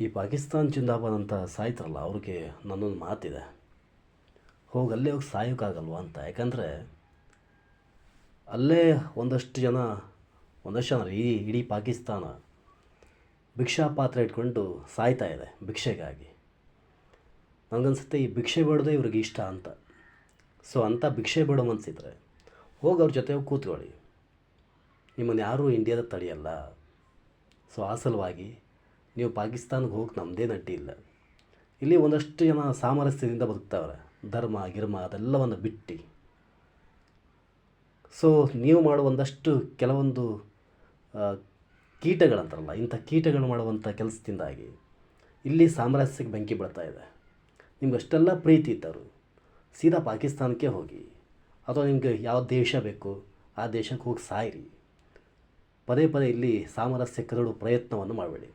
ಈ ಪಾಕಿಸ್ತಾನ್ ಜಿಂದಾಬಾದ್ ಅಂತ ಸಾಯ್ತಾರಲ್ಲ ಅವ್ರಿಗೆ ನನ್ನೊಂದು ಮಾತಿದೆ. ಅಲ್ಲೇ ಹೋಗಿ ಸಾಯೋಕ್ಕಾಗಲ್ವ ಅಂತ. ಯಾಕಂದರೆ ಅಲ್ಲೇ ಒಂದಷ್ಟು ಜನ ಇಡೀ ಪಾಕಿಸ್ತಾನ ಭಿಕ್ಷಾ ಪಾತ್ರೆ ಇಟ್ಕೊಂಡು ಸಾಯ್ತಾ ಇದೆ ಭಿಕ್ಷೆಗಾಗಿ. ನನಗನ್ಸುತ್ತೆ ಈ ಭಿಕ್ಷೆ ಬೇಡೋದೇ ಇವ್ರಿಗೆ ಇಷ್ಟ ಅಂತ. ಸೊ ಅಂಥ ಭಿಕ್ಷೆ ಬೇಡೋ ಮನಸ್ಸಿದ್ರೆ ಹೋಗಿ ಅವ್ರ ಜೊತೆ ಹೋಗಿ ಕೂತ್ಕೊಳ್ಳಿ, ನಿಮ್ಮನ್ನು ಯಾರೂ ಇಂಡಿಯಾದ ತಡೆಯಲ್ಲ. ಸೊ ಆ ಸಲುವಾಗಿ ನೀವು ಪಾಕಿಸ್ತಾನಕ್ಕೆ ಹೋಗಿ ನಮ್ಮದೇನು ಅಡ್ಡಿ ಇಲ್ಲ. ಇಲ್ಲಿ ಒಂದಷ್ಟು ಜನ ಸಾಮರಸ್ಯದಿಂದ ಬದುಕ್ತಾವ್ರೆ, ಧರ್ಮ ಗಿರ್ಮ ಅದೆಲ್ಲವನ್ನು ಬಿಟ್ಟು. ಸೊ ನೀವು ಮಾಡುವ ಕೆಲವೊಂದು ಕೀಟಗಳಂತಾರಲ್ಲ, ಇಂಥ ಕೀಟಗಳು ಮಾಡುವಂಥ ಕೆಲಸದಿಂದಾಗಿ ಇಲ್ಲಿ ಸಾಮರಸ್ಯಕ್ಕೆ ಬೆಂಕಿ ಬೀಳ್ತಾ ಇದೆ. ನಿಮ್ಗೆ ಅಷ್ಟೆಲ್ಲ ಪ್ರೀತಿ ಇದ್ದರು ಸೀದಾ ಪಾಕಿಸ್ತಾನಕ್ಕೆ ಹೋಗಿ, ಅಥವಾ ನಿಮ್ಗೆ ಯಾವ ದೇಶ ಬೇಕು ಆ ದೇಶಕ್ಕೆ ಹೋಗಿ ಸಾಯಿರಿ. ಪದೇ ಪದೇ ಇಲ್ಲಿ ಸಾಮರಸ್ಯ ಕದಡೋ ಪ್ರಯತ್ನವನ್ನು ಮಾಡಬೇಡಿ.